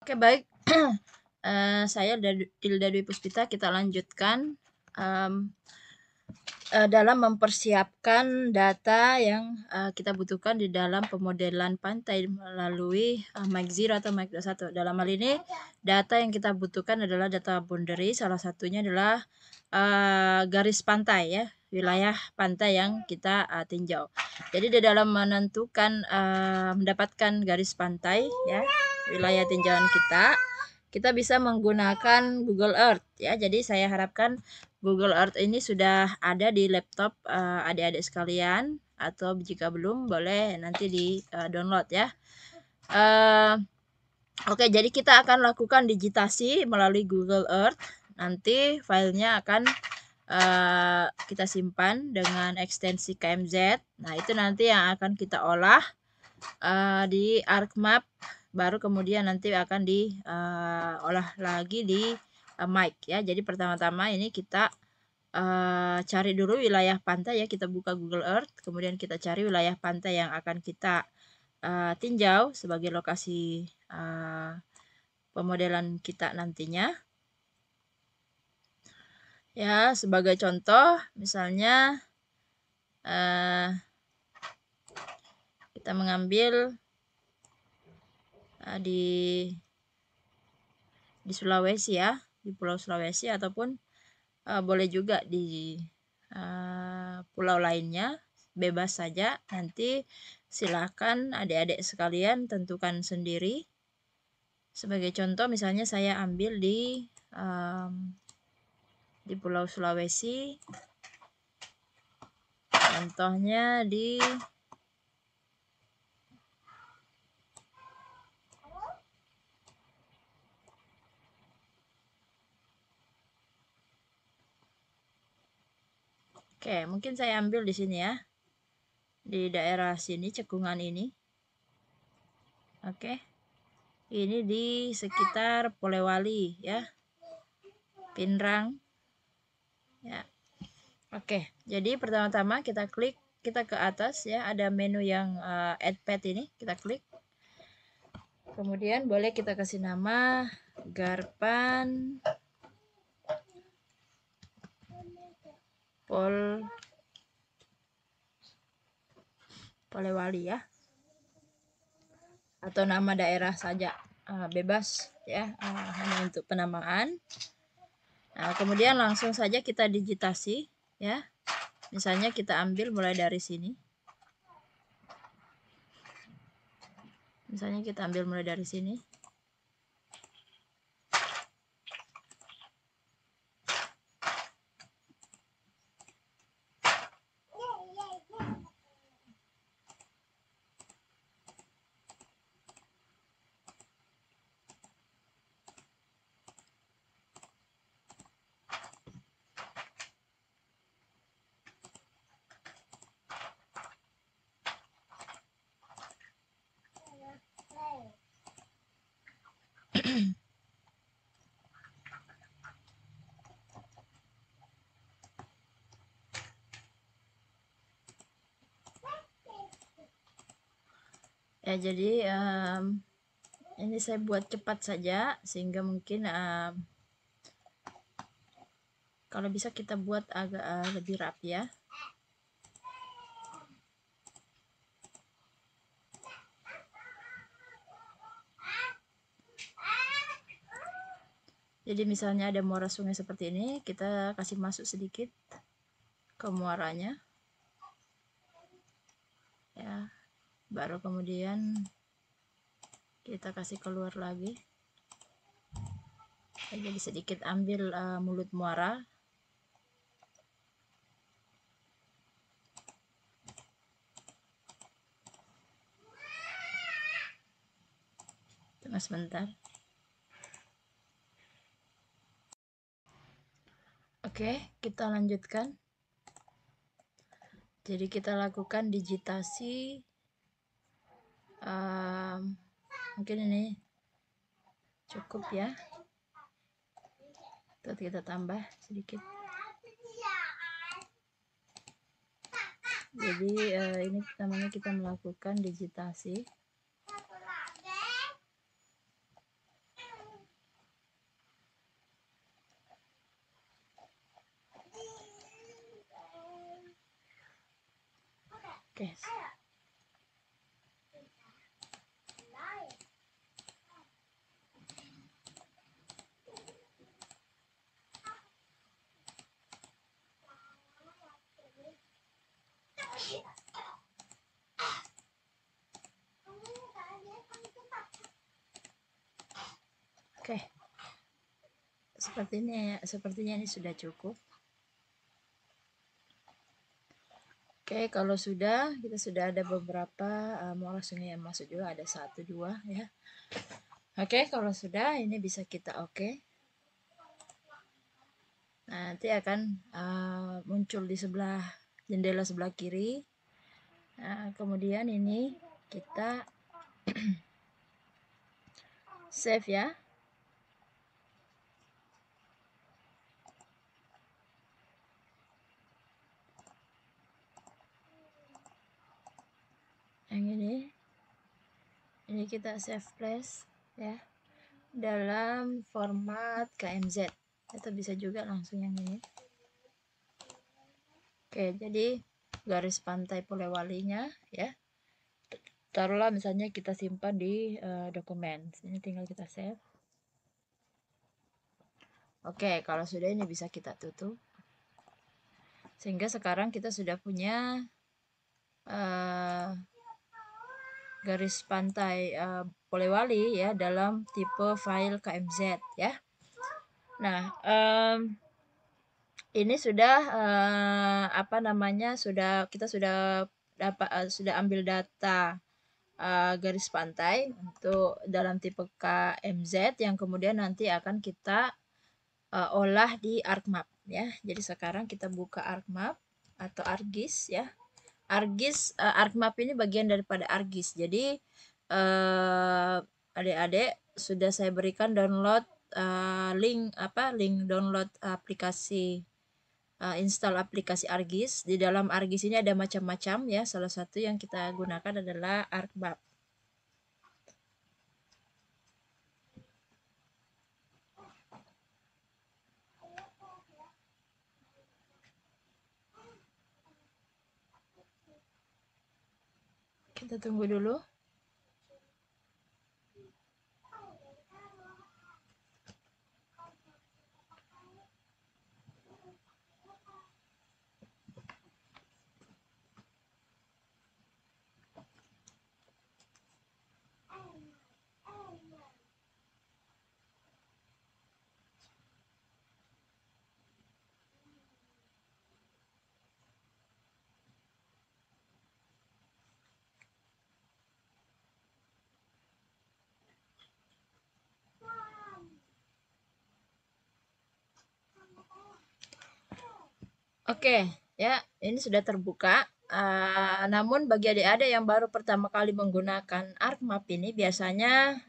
Oke, baik. Saya Dilda Dwi Puspita, kita lanjutkan dalam mempersiapkan data yang kita butuhkan di dalam pemodelan pantai melalui Mike Zero atau Mike 21. Dalam hal ini, data yang kita butuhkan adalah data boundary, salah satunya adalah garis pantai ya, wilayah pantai yang kita tinjau. Jadi di dalam menentukan mendapatkan garis pantai ya, wilayah tinjauan kita bisa menggunakan Google Earth ya. Jadi saya harapkan Google Earth ini sudah ada di laptop adik-adik sekalian, atau jika belum boleh nanti di download ya. Oke, jadi kita akan lakukan digitasi melalui Google Earth. Nanti filenya akan kita simpan dengan ekstensi KMZ. Nah, itu nanti yang akan kita olah di ArcMap, baru kemudian nanti akan diolah lagi di Mike ya. Jadi pertama-tama ini kita cari dulu wilayah pantai ya, kita buka Google Earth, kemudian kita cari wilayah pantai yang akan kita tinjau sebagai lokasi pemodelan kita nantinya. Ya, sebagai contoh, misalnya kita mengambil di Sulawesi ya, di Pulau Sulawesi, ataupun boleh juga di pulau lainnya, bebas saja. Nanti silakan adik-adik sekalian tentukan sendiri. Sebagai contoh, misalnya saya ambil di Pulau Sulawesi, contohnya di Oke, mungkin saya ambil di sini ya, di daerah sini, cekungan ini. Oke, ini di sekitar Polewali ya, Pinrang ya. Oke, jadi pertama-tama kita klik, kita ke atas ya, ada menu yang add pet ini, kita klik. Kemudian boleh kita kasih nama Garpan Polewali ya, atau nama daerah saja, bebas ya, hanya untuk penamaan. Nah, kemudian langsung saja kita digitasi ya. Misalnya kita ambil mulai dari sini. Misalnya kita ambil mulai dari sini. Ya, jadi ini saya buat cepat saja sehingga mungkin kalau bisa kita buat agak lebih rapi ya. Jadi misalnya ada muara sungai seperti ini, kita kasih masuk sedikit ke muaranya ya, baru kemudian kita kasih keluar lagi. Jadi sedikit ambil mulut muara. Tunggu sebentar. Oke, kita lanjutkan. Jadi kita lakukan digitasi. Mungkin ini cukup ya. Kita tambah sedikit. Jadi ini pertamanya kita melakukan digitasi. Oke. Oke. Sepertinya ini sudah cukup. Oke, kalau sudah, kita sudah ada beberapa muara sungai yang masuk juga, ada 1, 2 ya. Oke, kalau sudah, ini bisa kita oke. Nah, nanti akan muncul di sebelah jendela sebelah kiri. Nah, kemudian ini kita save ya. Yang ini kita save place ya, dalam format KMZ, atau bisa juga langsung yang ini. Oke, jadi garis pantai Polewalinya ya, taruhlah misalnya kita simpan di dokumen. Ini tinggal kita save. Oke, kalau sudah ini bisa kita tutup. Sehingga sekarang kita sudah punya garis pantai Polewali ya dalam tipe file KMZ ya. Nah, ini sudah kita sudah dapat sudah ambil data garis pantai untuk dalam tipe KMZ yang kemudian nanti akan kita olah di ArcMap ya. Jadi sekarang kita buka ArcMap atau ArcGIS ya. ArcMap ini bagian daripada ArcGIS. Jadi adik-adik sudah saya berikan download link download aplikasi install aplikasi ArcGIS. Di dalam ArcGIS ini ada macam-macam ya. Salah satu yang kita gunakan adalah ArcMap. Kita tunggu dulu. Oke, ya, ini sudah terbuka. Namun bagi adik-adik yang baru pertama kali menggunakan ArcMap ini, biasanya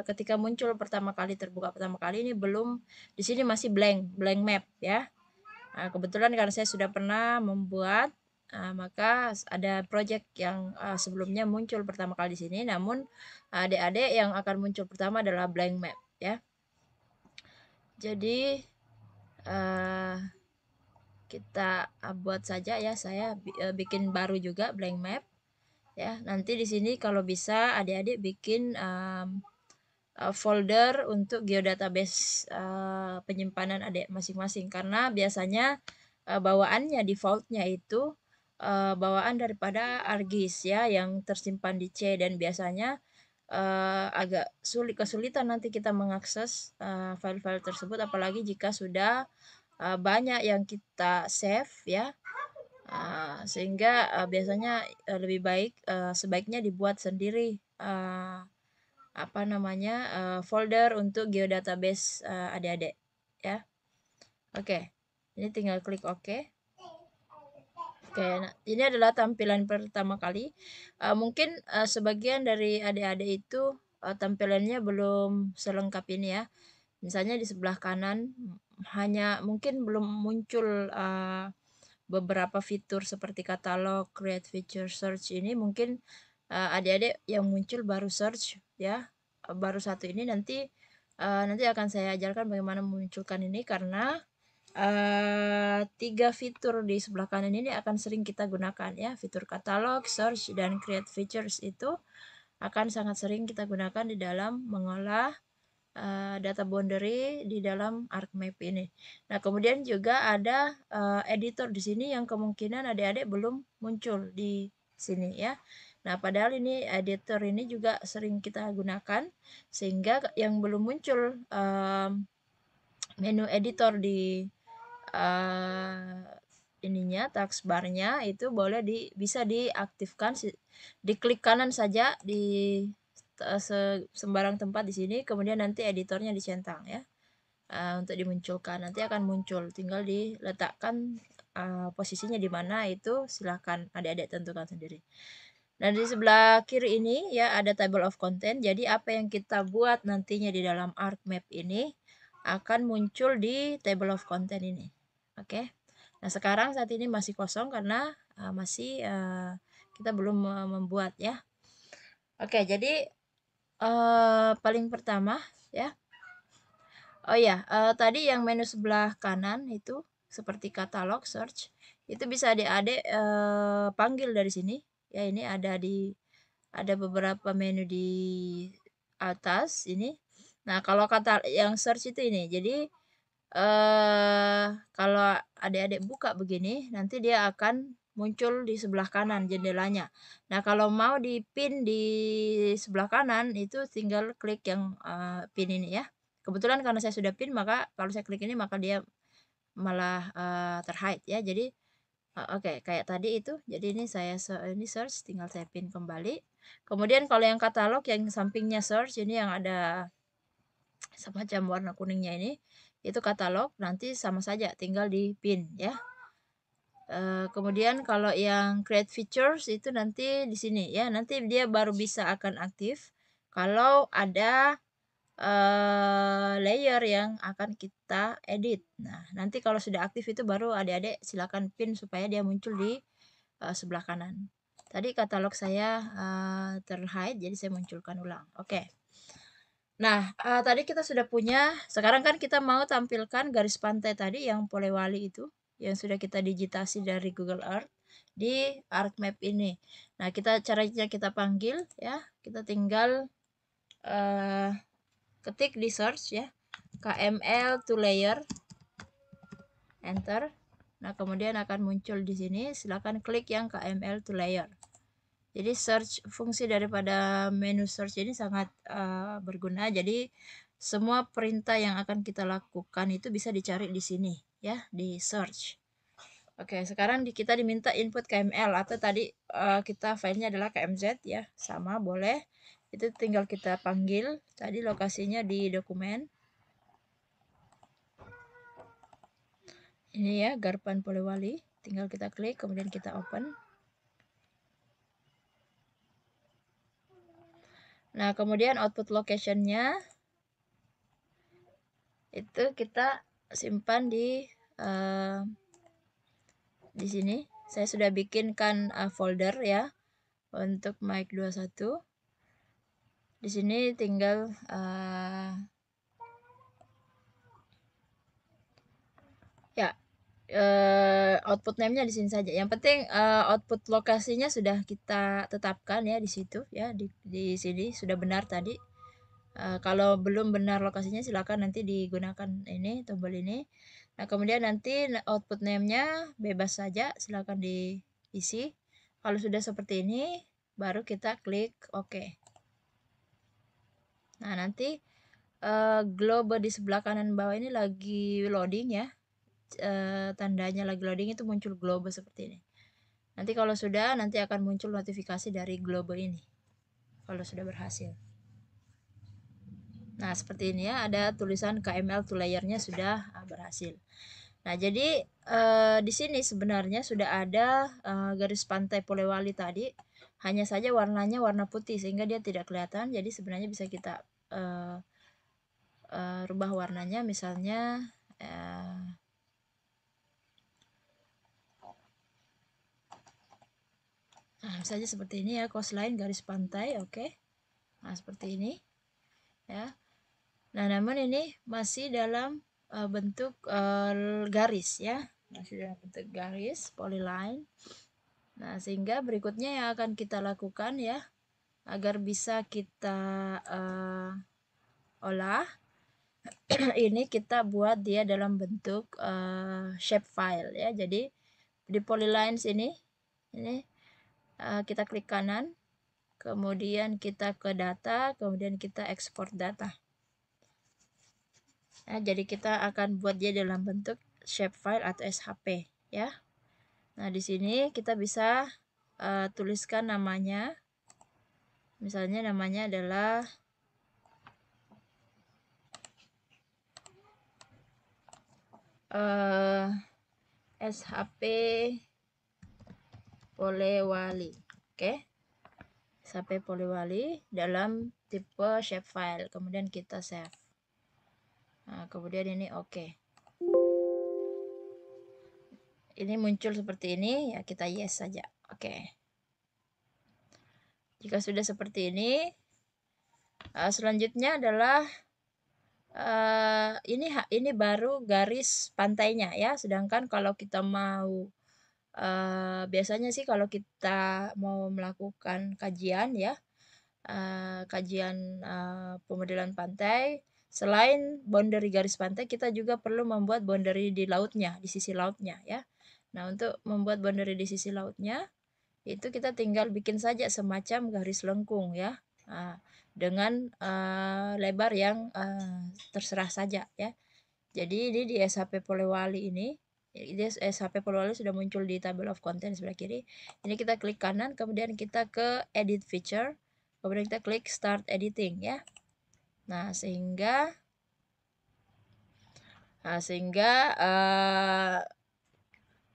ketika muncul pertama kali, terbuka pertama kali, ini belum, di sini masih blank map ya. Kebetulan karena saya sudah pernah membuat, maka ada project yang sebelumnya muncul pertama kali di sini, namun adik-adik yang akan muncul pertama adalah blank map ya. Jadi kita buat saja ya, saya bikin baru juga blank map ya. Nanti di sini kalau bisa adik-adik bikin folder untuk geodatabase penyimpanan adik masing-masing, karena biasanya bawaannya defaultnya itu bawaan daripada ArcGIS ya yang tersimpan di C, dan biasanya agak kesulitan nanti kita mengakses file-file tersebut, apalagi jika sudah banyak yang kita save ya, sehingga biasanya lebih baik sebaiknya dibuat sendiri folder untuk geodatabase adik-adik ya. Oke, ini tinggal klik OK. Oke, nah, ini adalah tampilan pertama kali. Mungkin sebagian dari adik-adik itu tampilannya belum selengkap ini ya. Misalnya di sebelah kanan hanya mungkin belum muncul beberapa fitur seperti katalog, create feature, search. Ini mungkin adik-adik yang muncul baru search ya, baru satu ini. Nanti akan saya ajarkan bagaimana memunculkan ini, karena tiga fitur di sebelah kanan ini akan sering kita gunakan ya. Fitur katalog, search, dan create features itu akan sangat sering kita gunakan di dalam mengolah data boundary di dalam ArcMap ini. Nah, kemudian juga ada editor di sini yang kemungkinan adik-adik belum muncul di sini ya. Nah, padahal ini editor ini juga sering kita gunakan, sehingga yang belum muncul menu editor di ininya taskbarnya itu boleh bisa diaktifkan, diklik kanan saja di sembarang tempat di sini, kemudian nanti editornya dicentang ya untuk dimunculkan. Nanti akan muncul, tinggal diletakkan posisinya di mana itu silahkan adik-adik tentukan sendiri. Nah, di sebelah kiri ini ya ada table of content. Jadi apa yang kita buat nantinya di dalam ArcMap ini akan muncul di table of content ini. Oke. Nah, sekarang saat ini masih kosong karena masih kita belum membuat ya. Oke, jadi paling pertama ya. Oh ya, tadi yang menu sebelah kanan itu seperti katalog, search, itu bisa adik-adik panggil dari sini. Ya, ini ada beberapa menu di atas ini. Nah, kalau kata yang search itu ini. Jadi kalau adik-adik buka begini, nanti dia akan muncul di sebelah kanan jendelanya. Nah, kalau mau dipin di sebelah kanan itu tinggal klik yang pin ini ya. Kebetulan karena saya sudah pin, maka kalau saya klik ini maka dia malah terhide ya. Jadi oke, kayak tadi itu. Jadi ini ini search, tinggal saya pin kembali. Kemudian kalau yang katalog yang sampingnya search ini yang ada semacam warna kuningnya ini, itu katalog, nanti sama saja tinggal di pin ya. Kemudian kalau yang create features itu nanti di sini ya, nanti dia baru bisa akan aktif kalau ada layer yang akan kita edit. Nah, nanti kalau sudah aktif itu baru adik-adik silakan pin supaya dia muncul di sebelah kanan. Tadi katalog saya terhide, jadi saya munculkan ulang. Oke. Nah, tadi kita sudah punya, sekarang kan kita mau tampilkan garis pantai tadi yang Polewali itu, yang sudah kita digitasi dari Google Earth di ArcMap ini. Nah, caranya kita panggil ya, kita tinggal ketik di search ya, KML to layer, enter. Nah, kemudian akan muncul di sini, silakan klik yang KML to layer. Jadi fungsi daripada menu search ini sangat berguna. Jadi semua perintah yang akan kita lakukan itu bisa dicari di sini ya, di search. Oke, sekarang kita diminta input KML atau tadi kita filenya adalah KMZ ya, sama boleh. Itu tinggal kita panggil, tadi lokasinya di dokumen. Ini ya, Garpan Polewali. Tinggal kita klik, kemudian kita open. Nah, kemudian output location-nya itu kita simpan di sini. Saya sudah bikinkan folder ya untuk mic 21. Di sini tinggal ya output name-nya di sini saja. Yang penting output lokasinya sudah kita tetapkan ya di situ ya, di sini sudah benar tadi. Kalau belum benar lokasinya silakan nanti digunakan ini tombol ini. Nah, kemudian nanti output name-nya bebas saja, silakan diisi. Kalau sudah seperti ini baru kita klik OK. Nah, nanti globe di sebelah kanan bawah ini lagi loading ya. Tandanya lagi loading itu muncul globe seperti ini. Nanti kalau sudah, nanti akan muncul notifikasi dari globe ini kalau sudah berhasil. Nah, seperti ini ya, ada tulisan KML to layer-nya sudah berhasil. Nah, jadi di sini sebenarnya sudah ada garis pantai Polewali tadi, hanya saja warnanya warna putih sehingga dia tidak kelihatan. Jadi sebenarnya bisa kita rubah warnanya, misalnya misalnya seperti ini ya, coastline garis pantai, oke. Nah, seperti ini ya. Nah, namun ini masih dalam bentuk garis ya, masih dalam bentuk garis polyline. Nah, sehingga berikutnya yang akan kita lakukan ya, agar bisa kita olah ini kita buat dia dalam bentuk shapefile ya. Jadi di polylines ini kita klik kanan, kemudian kita ke data, kemudian kita export data. Nah, jadi kita akan buat dia dalam bentuk shapefile atau SHP ya. Nah, di sini kita bisa tuliskan namanya. Misalnya namanya adalah SHP Polewali. Oke. SHP Polewali dalam tipe shapefile. Kemudian kita save. Nah, kemudian ini oke. Ini muncul seperti ini, ya kita yes saja. Oke. Jika sudah seperti ini, selanjutnya adalah ini baru garis pantainya ya. Sedangkan kalau kita mau biasanya sih kalau kita mau melakukan kajian ya, kajian pemodelan pantai, selain boundary garis pantai, kita juga perlu membuat boundary di lautnya, di sisi lautnya ya. Nah, untuk membuat boundary di sisi lautnya, itu kita tinggal bikin saja semacam garis lengkung ya, dengan lebar yang terserah saja ya. Jadi ini di SHP Polewali ini, SHP Polewali sudah muncul di table of content sebelah kiri. Ini kita klik kanan, kemudian kita ke edit feature, kemudian kita klik start editing ya. Nah, sehingga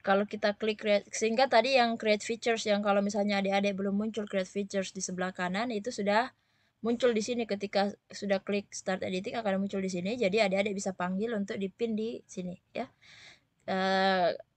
kalau kita klik sehingga tadi yang create features, yang kalau misalnya adik-adik belum muncul create features di sebelah kanan, itu sudah muncul di sini. Ketika sudah klik start editing akan muncul di sini. Jadi adik-adik bisa panggil untuk dipin di sini ya.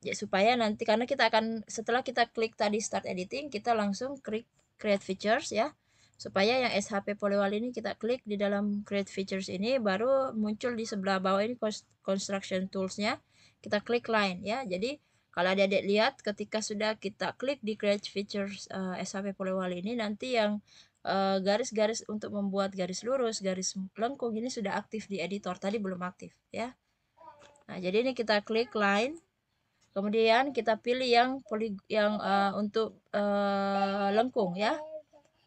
Ya, supaya nanti, karena kita akan setelah kita klik tadi start editing, kita langsung klik create features ya. Supaya yang SHP Polewali ini kita klik di dalam create features ini, baru muncul di sebelah bawah ini construction tools-nya. Kita klik line ya. Jadi kalau adik-adik lihat ketika sudah kita klik di create features SHP Polewali ini, nanti yang garis-garis untuk membuat garis lurus, garis lengkung ini sudah aktif di editor. Tadi belum aktif ya. Nah, jadi ini kita klik line. Kemudian kita pilih yang untuk lengkung ya.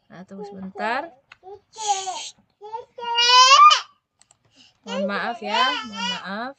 Nah, tunggu sebentar. Mohon maaf ya, mohon maaf.